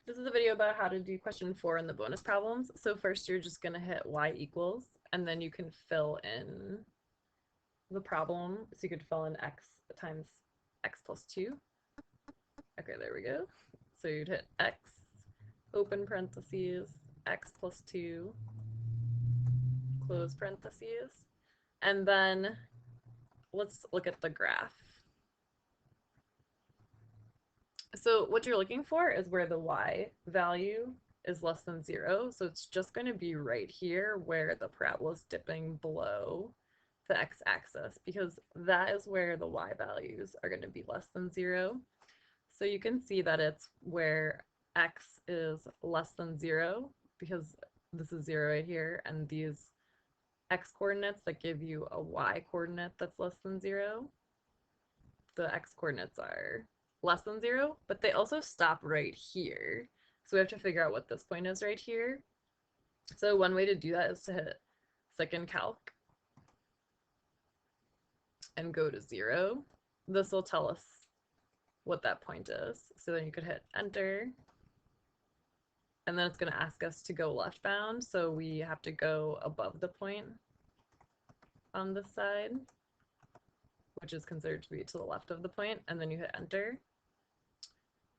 This is a video about how to do question 4 in the bonus problems. So first you're just going to hit y equals, and then you can fill in the problem. So you could fill in x times x plus 2. Okay, there we go. So you'd hit x, open parentheses, x plus 2, close parentheses. And then let's look at the graph. So what you're looking for is where the y value is less than 0. So it's just going to be right here where the parabola is dipping below the x-axis, because that is where the y values are going to be less than 0. So you can see that it's where x is less than 0, because this is 0 right here, and these x coordinates that give you a y coordinate that's less than 0, the x coordinates are less than 0, but they also stop right here. So we have to figure out what this point is right here. So one way to do that is to hit second calc and go to 0. This will tell us what that point is. So then you could hit enter, and then it's going to ask us to go left bound. So we have to go above the point on this side, which is considered to be to the left of the point, and then you hit enter.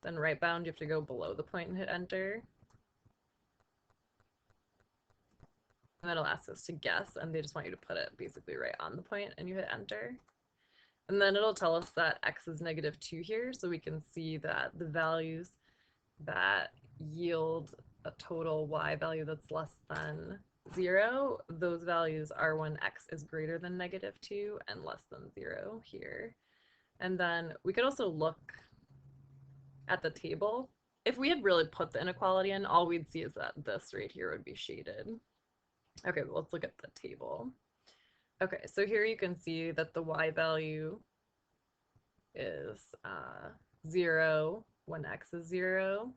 Then right bound, you have to go below the point and hit enter. And then it'll ask us to guess, and they just want you to put it basically right on the point, and you hit enter. And then it'll tell us that x is -2 here, so we can see that the values that yield a total y value that's less than 0, those values are when x is greater than -2 and less than 0 here. And then we could also look at the table. If we had really put the inequality in, all we'd see is that this right here would be shaded. Okay, but let's look at the table. Okay, so here you can see that the y value is 0 when x is 0.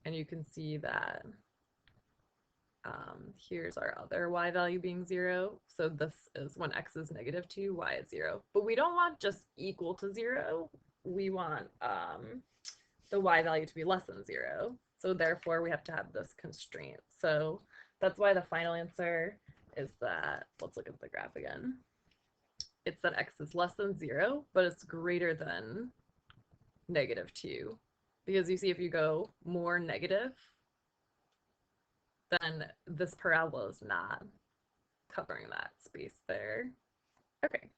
And you can see that here's our other y value being 0. So this is when x is -2, y is 0. But we don't want just equal to 0. We want the y value to be less than 0. So therefore we have to have this constraint. So that's why the final answer is that, let's look at the graph again. It's that x is less than 0, but it's greater than -2. Because you see, if you go more negative, then this parabola is not covering that space there. Okay,